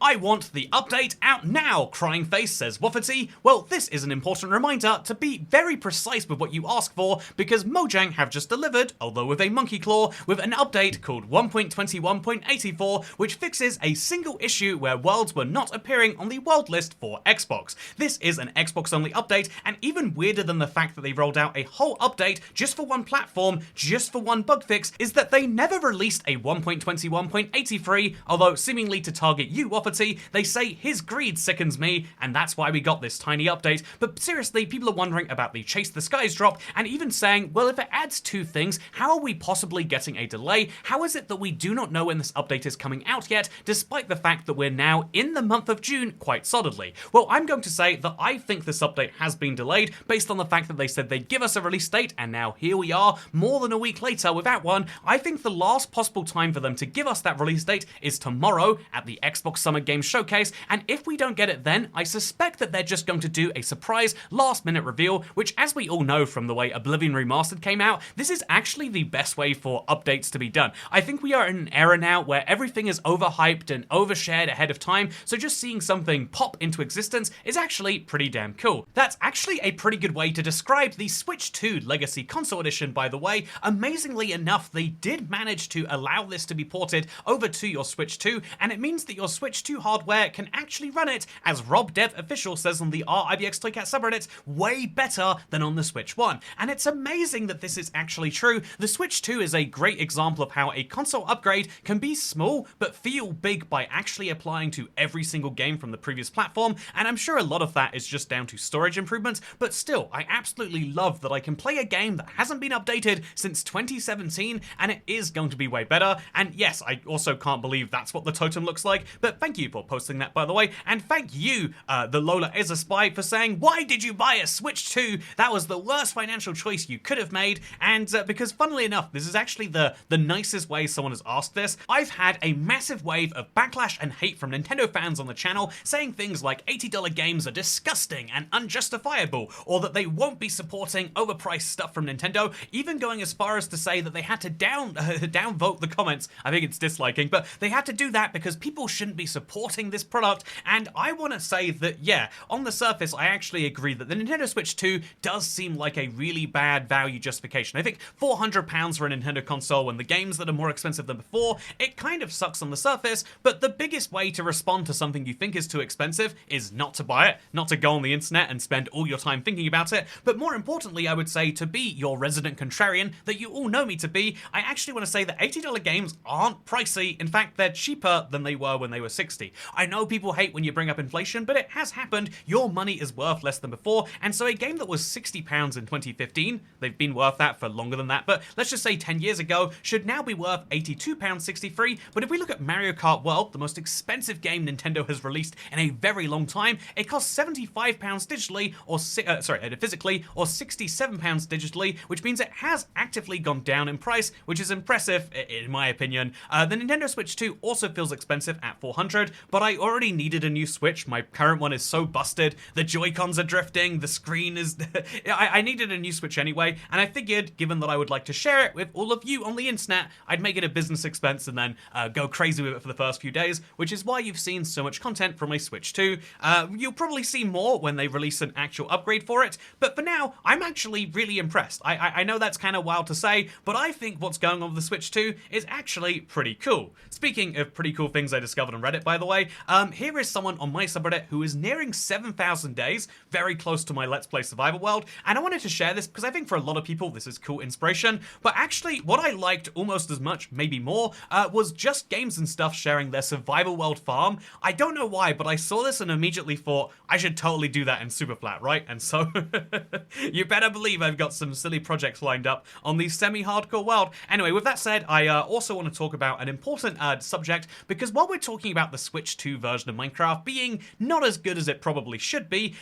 I want the update out now, crying face, says Wafferty. Well, this is an important reminder to be very precise with what you ask for, because Mojang have just delivered, although with a monkey claw, with an update called 1.21.84, which fixes a single issue where worlds were not appearing on the world list for Xbox. This is an Xbox-only update, and even weirder than the fact that they rolled out a whole update just for one platform, just for one bug fix, is that they never released a 1.21.83, although seemingly to target you, Wafferty, they say his greed sickens me, and that's why we got this tiny update. But seriously, people are wondering about the Chase the Skies drop, and even saying, well, if it adds two things, how are we possibly getting a delay? How is it that we do not know when this update is coming out yet, despite the fact that we're now in the month of June quite solidly? Well, I'm going to say that I think this update has been delayed based on the fact that they said they'd give us a release date, and now here we are, more than a week later without one. I think the last possible time for them to give us that release date is tomorrow at the Xbox Summer Games Showcase, and if we don't get it then, I suspect that they're just going to do a surprise last-minute reveal, which, as we all know from the way Oblivion Remastered came out, this is actually the best way for updates to be done. I think we are in an era now where everything is overhyped and overshared ahead of time, so just seeing something pop into existence is actually pretty damn cool. That's actually a pretty good way to describe the Switch 2 Legacy Console Edition, by the way. Amazingly enough, they did manage to allow this to be ported over to your Switch 2, and it means that your Switch 2 hardware can actually run it, as Rob Dev Official says on the RIBX Toycat subreddit, way better than on the Switch 1. And it's amazing that this is actually true. The Switch 2 is a great example of how a console upgrade can be small but feel big by actually applying to every single game from the previous platform, and I'm sure a lot of that is just down to storage improvements, but still, I absolutely love that I can play a game that hasn't been updated since 2017, and it is going to be way better. And yes, I also can't believe that's what the totem looks like, but thank you for posting that, by the way, and thank you, the Lola is a Spy, for saying, why did you buy a Switch 2? That was the worst financial choice you could have made. And because funnily enough, this is actually the nicest way someone has asked this. I've had a massive wave of backlash and hate from Nintendo fans on the channel saying things like $80 games are disgusting and unjustifiable, or that they won't be supporting overpriced stuff from Nintendo, even going as far as to say that they had to downvote the comments. I think it's disliking, but they had to do that because people shouldn't be supporting this product. And I want to say that, yeah, on the surface, I actually agree that the Nintendo Switch 2 does seem like a really bad value justification. I think £400 for a Nintendo console when the games that are more expensive than before, it kind of sucks on the surface, but the biggest way to respond to something you think is too expensive is not to buy it, not to go on the internet and spend all your time thinking about it, but more importantly, I would say, to be your resident contrarian that you all know me to be, I actually want to say that $80 games aren't pricey. In fact, they're cheaper than they were when they were 60. I know people hate when you bring up inflation, but it has happened. Your money is worth less than before, and so a game that was £60 in 2015, they've been worth that for longer than that, but let's just say 10 years ago, should now be worth £82.63. But if we look at Mario Kart World, the most expensive game Nintendo has released in a very long time, it costs £75 digitally, or physically, or £67 digitally, which means it has actively gone down in price, which is impressive, in my opinion. The Nintendo Switch 2 also feels expensive at $400, but I already needed a new Switch. My current one is so busted, the Joy-Cons are drifting, the screen is... I needed a new Switch anyway, and I figured, given that I would like to share it with all of you on the internet, I'd make it a business expense and then go crazy with it for the first few days, which is why you've seen so much content from my Switch 2. You'll probably see more when they release an actual upgrade for it, but for now, I'm actually really impressed. I know that's kind of wild to say, but I think what's going on with the Switch 2 is actually pretty cool. Speaking of pretty cool things I discovered on Reddit, by the way, here is someone on my subreddit who is nearing 7,000 days, very close to my Let's Play Survival World, and I wanted to share this because I think for a lot of people this is cool inspiration, but actually what I liked almost as much, maybe more, was Just Games and Stuff sharing their Survival World farm. I don't know why, but I saw this and immediately thought, I should totally do that in Superflat, right? And so, you better believe I've got some silly projects lined up on the semi-hardcore world. Anyway, with that said, I also want to talk about an important subject, because while we're talking about the Switch 2 version of Minecraft being not as good as it probably should be,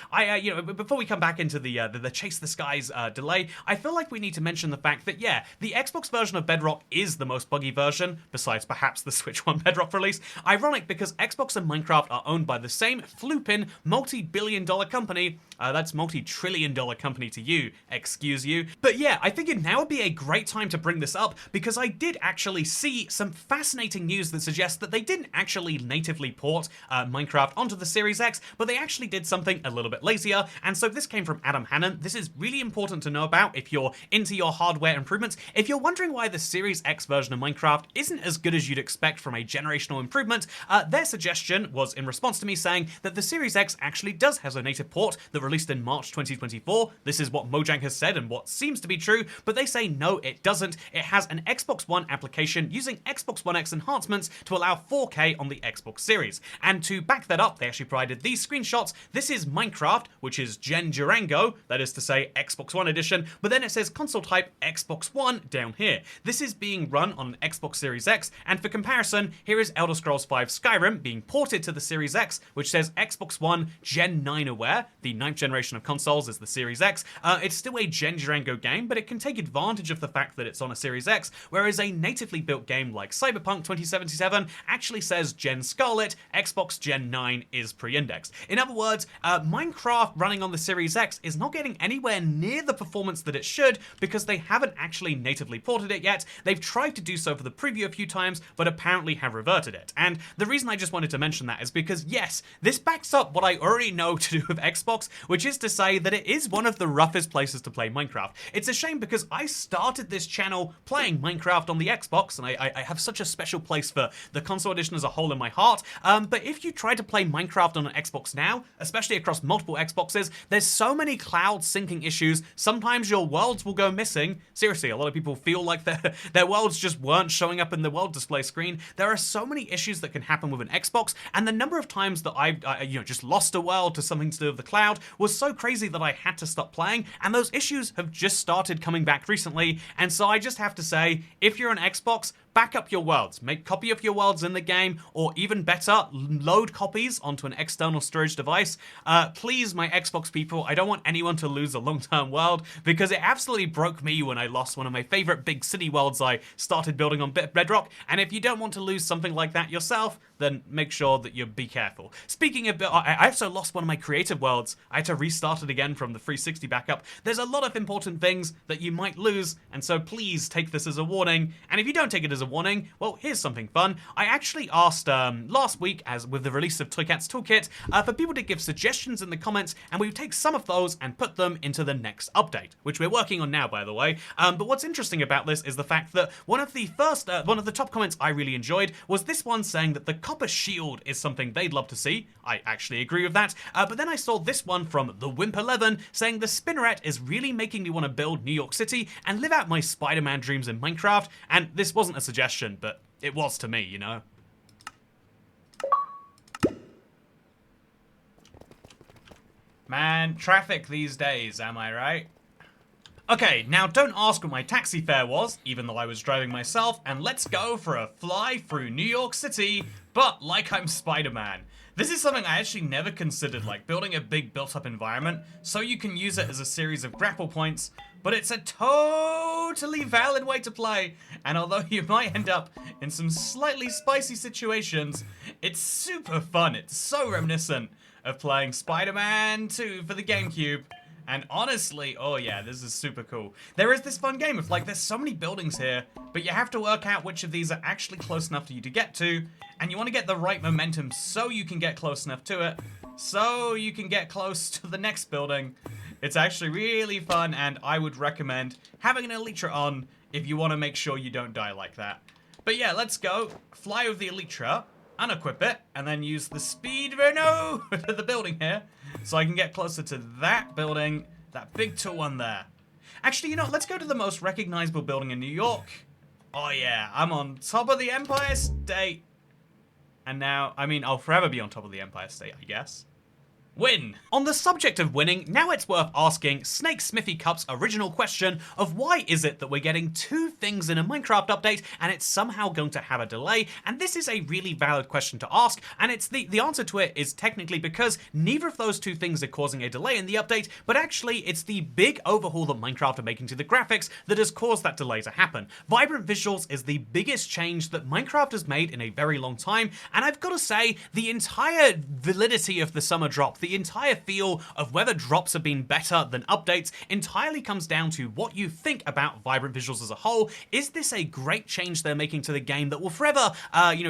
before we come back into the Chase the Skies delay, I feel like we need to mention the fact that, yeah, the Xbox version of Bedrock is the most buggy version, besides perhaps the Switch 1 Bedrock release. Ironic, because Xbox and Minecraft are owned by the same floopin' multi-billion-dollar company, That's multi-trillion-dollar company to you, excuse you. But yeah, I figured now would be a great time to bring this up because I did actually see some fascinating news that suggests that they didn't actually natively port Minecraft onto the Series X, but they actually did something a little bit lazier. And so this came from Adam Hannon. This is really important to know about if you're into your hardware improvements. If you're wondering why the Series X version of Minecraft isn't as good as you'd expect from a generational improvement, their suggestion was in response to me saying that the Series X actually does have a native port that released in March 2024. This is what Mojang has said and what seems to be true, but they say no, it doesn't. It has an Xbox One application using Xbox One X enhancements to allow 4K on the Xbox Series. And to back that up, they actually provided these screenshots. This is Minecraft, which is Gen Durango, that is to say Xbox One edition, but then it says console type Xbox One down here. This is being run on an Xbox Series X, and for comparison, here is Elder Scrolls V Skyrim being ported to the Series X, which says Xbox One Gen 9 aware. The 9th generation of consoles is the Series X. It's still a Gen Durango game, but it can take advantage of the fact that it's on a Series X, whereas a natively built game like Cyberpunk 2077 actually says Gen Scarlet, Xbox Gen 9 is pre-indexed. In other words, Minecraft running on the Series X is not getting anywhere near the performance that it should because they haven't actually natively ported it yet. They've tried to do so for the preview a few times, but apparently have reverted it. And the reason I just wanted to mention that is because, yes, this backs up what I already know to do with Xbox, which is to say that it is one of the roughest places to play Minecraft. It's a shame because I started this channel playing Minecraft on the Xbox, and I have such a special place for the console edition as a whole in my heart, but if you try to play Minecraft on an Xbox now, especially across multiple Xboxes, there's so many cloud syncing issues, sometimes your worlds will go missing. Seriously, a lot of people feel like their worlds just weren't showing up in the world display screen. There are so many issues that can happen with an Xbox, and the number of times that I just lost a world to something to do with the cloud was so crazy that I had to stop playing, and those issues have just started coming back recently, and so I just have to say, if you're an Xbox, back up your worlds. Make copy of your worlds in the game, or even better, load copies onto an external storage device. Please, my Xbox people, I don't want anyone to lose a long-term world, because it absolutely broke me when I lost one of my favorite big city worlds I started building on Bedrock, and if you don't want to lose something like that yourself, then make sure that you be careful. Speaking of, I also lost one of my creative worlds. I had to restart it again from the 360 backup. There's a lot of important things that you might lose, and so please take this as a warning, and if you don't take it as a warning, well, here's something fun. I actually asked last week, as with the release of Toycat's Toolkit, for people to give suggestions in the comments, and we would take some of those and put them into the next update, which we're working on now, by the way. But what's interesting about this is the fact that one of the top comments I really enjoyed was this one saying that the copper shield is something they'd love to see. I actually agree with that. But then I saw this one from the Wimp11 saying the spinneret is really making me want to build New York City and live out my Spider-Man dreams in Minecraft, and this wasn't a suggestion, but it was to me, you know? Man, traffic these days, am I right? Okay, now don't ask what my taxi fare was, even though I was driving myself, and let's go for a fly through New York City, but like I'm Spider-Man. This is something I actually never considered, like building a big built-up environment so you can use it as a series of grapple points, but it's a totally valid way to play, and although you might end up in some slightly spicy situations, it's super fun. It's so reminiscent of playing Spider-Man 2 for the GameCube. And honestly, oh yeah, this is super cool. There is this fun game of like, there's so many buildings here, but you have to work out which of these are actually close enough for you to get to, and you want to get the right momentum so you can get close enough to it, so you can get close to the next building. It's actually really fun, and I would recommend having an Elytra on if you want to make sure you don't die like that. But yeah, let's go. Fly with the Elytra, unequip it, and then use the speed Renault to the building here, so I can get closer to that building, that big tall one there. Actually, you know, let's go to the most recognizable building in New York. Oh yeah, I'm on top of the Empire State. And now, I mean, I'll forever be on top of the Empire State, I guess. Win! On the subject of winning, now it's worth asking Snake Smithy Cup's original question of why is it that we're getting two things in a Minecraft update and it's somehow going to have a delay, and this is a really valid question to ask, and it's the answer to it is technically because neither of those two things are causing a delay in the update, but actually it's the big overhaul that Minecraft are making to the graphics that has caused that delay to happen. Vibrant Visuals is the biggest change that Minecraft has made in a very long time, and I've got to say, the entire validity of the summer drop, the entire feel of whether drops have been better than updates entirely comes down to what you think about vibrant visuals as a whole. Is this a great change they're making to the game that will forever,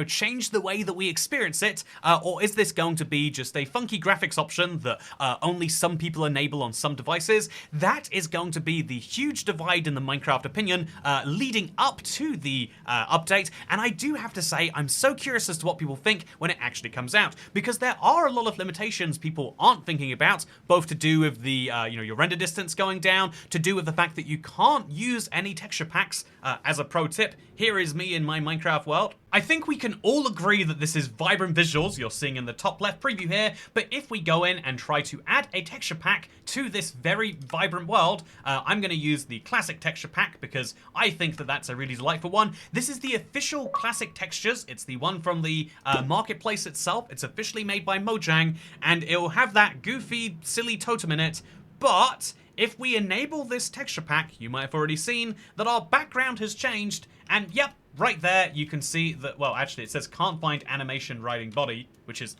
change the way that we experience it? Or is this going to be just a funky graphics option that only some people enable on some devices? That is going to be the huge divide in the Minecraft opinion leading up to the update. And I do have to say, I'm so curious as to what people think when it actually comes out, because there are a lot of limitations people aren't thinking about, both to do with the, your render distance going down, to do with the fact that you can't use any texture packs. As a pro tip, here is me in my Minecraft world. I think we can all agree that this is vibrant visuals you're seeing in the top left preview here, but if we go in and try to add a texture pack to this very vibrant world, I'm going to use the classic texture pack because I think that that's a really delightful one. This is the official classic textures. It's the one from the marketplace itself. It's officially made by Mojang, and it'll have that goofy, silly totem in it, but if we enable this texture pack, you might have already seen that our background has changed, and yep, right there you can see that, well, actually it says can't find animation riding body, which is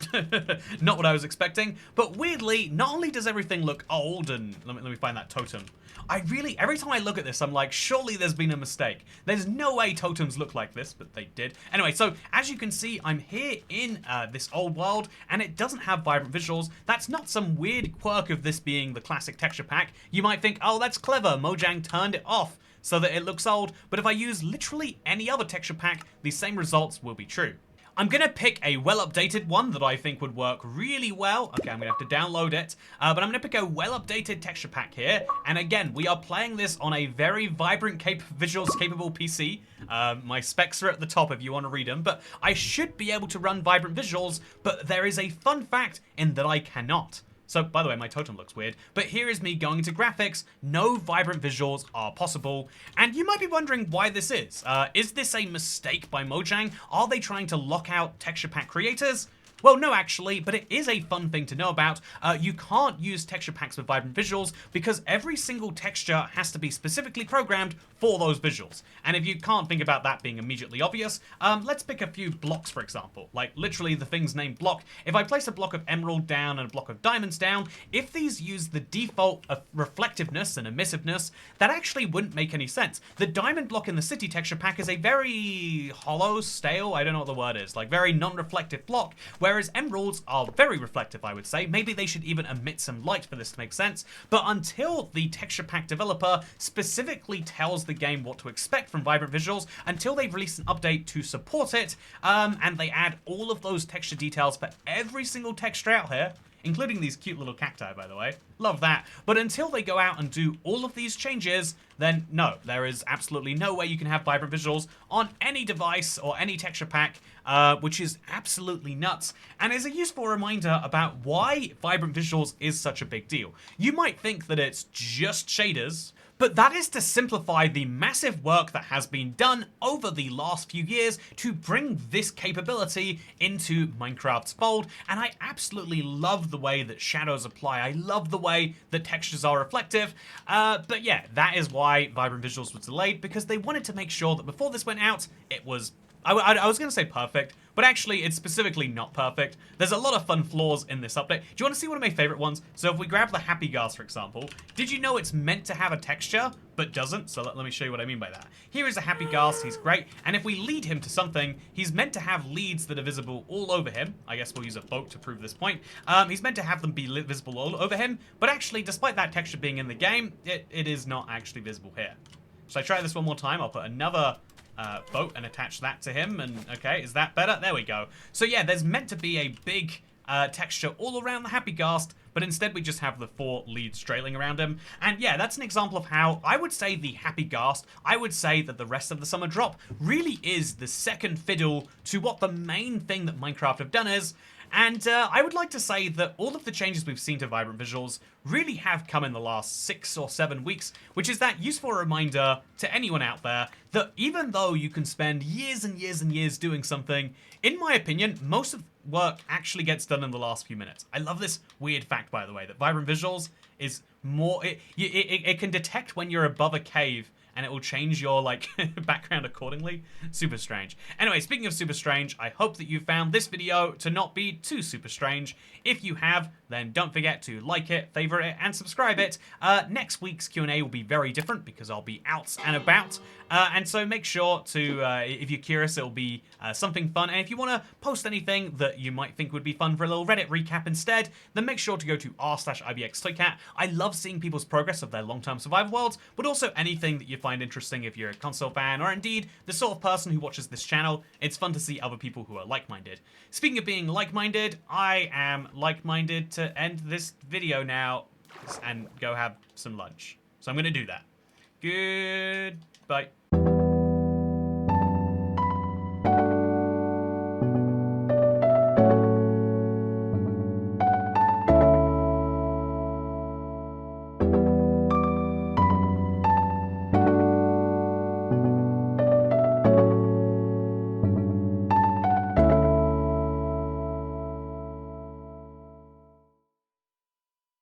not what I was expecting, but weirdly, not only does everything look old, and let me find that totem. Every time I look at this, I'm like, surely there's been a mistake. There's no way totems look like this, but they did. Anyway, so as you can see, I'm here in this old world, and it doesn't have vibrant visuals. That's not some weird quirk of this being the classic texture pack. You might think, oh, that's clever, Mojang turned it off so that it looks old, but if I use literally any other texture pack, the same results will be true. I'm going to pick a well-updated one that I think would work really well. Okay, I'm going to have to download it, but I'm going to pick a well-updated texture pack here. And again, we are playing this on a very vibrant visuals-capable PC. My specs are at the top if you want to read them, but I should be able to run vibrant visuals, but there is a fun fact in that I cannot. So, by the way, my totem looks weird, but here is me going to graphics. No vibrant visuals are possible. And you might be wondering why this is. Is this a mistake by Mojang? Are they trying to lock out texture pack creators? Well, no, actually, but it is a fun thing to know about. You can't use texture packs with vibrant visuals because every single texture has to be specifically programmed for those visuals. And if you can't think about that being immediately obvious, let's pick a few blocks, for example. Like, literally the things named block. If I place a block of emerald down and a block of diamonds down, if these use the default of reflectiveness and emissiveness, that actually wouldn't make any sense. The diamond block in the city texture pack is a very hollow, stale, I don't know what the word is, like very non-reflective block, whereas emeralds are very reflective, I would say. Maybe they should even emit some light for this to make sense. But until the texture pack developer specifically tells the game what to expect from vibrant visuals, until they've released an update to support it, and they add all of those texture details for every single texture out here, including these cute little cacti, by the way. Love that. But until they go out and do all of these changes, then no, there is absolutely no way you can have vibrant visuals on any device or any texture pack, which is absolutely nuts, and is a useful reminder about why vibrant visuals is such a big deal. You might think that it's just shaders, but that is to simplify the massive work that has been done over the last few years to bring this capability into Minecraft's fold, and I absolutely love the way that shadows apply. I love the way that textures are reflective, but yeah, that is why vibrant visuals was delayed, because they wanted to make sure that before this went out, it was I was going to say perfect, but actually it's specifically not perfect. There's a lot of fun flaws in this update. Do you want to see one of my favorite ones? So if we grab the happy gas, for example, did you know it's meant to have a texture, but doesn't? So let me show you what I mean by that. Here is a happy gas, he's great, and if we lead him to something, he's meant to have leads that are visible all over him. I guess we'll use a boat to prove this point. He's meant to have them be visible all over him, but actually, despite that texture being in the game, it is not actually visible here. So I try this one more time. I'll put another boat and attach that to him, and okay, is that better? There we go. So yeah, there's meant to be a big texture all around the happy ghast, but instead we just have the 4 leads trailing around him. And yeah, that's an example of how I would say the happy ghast, I would say that the rest of the summer drop really is the second fiddle to what the main thing that Minecraft have done is. And I would like to say that all of the changes we've seen to vibrant visuals really have come in the last 6 or 7 weeks, which is that useful reminder to anyone out there that even though you can spend years and years and years doing something, in my opinion, most of work actually gets done in the last few minutes. I love this weird fact, by the way, that vibrant visuals is more, it can detect when you're above a cave and it will change your like background accordingly. Super strange. Anyway, speaking of super strange, I hope that you found this video to not be too super strange. If you have, then don't forget to like it, favorite it, and subscribe it. Next week's Q&A will be very different because I'll be out and about. And so make sure to, if you're curious, it'll be something fun. And if you want to post anything that you might think would be fun for a little Reddit recap instead, then make sure to go to r/IBXToyCat. I love seeing people's progress of their long-term survival worlds, but also anything that you find interesting if you're a console fan, or indeed the sort of person who watches this channel. It's fun to see other people who are like-minded. Speaking of being like-minded, I am like-minded to end this video now and go have some lunch. So I'm going to do that. Goodbye.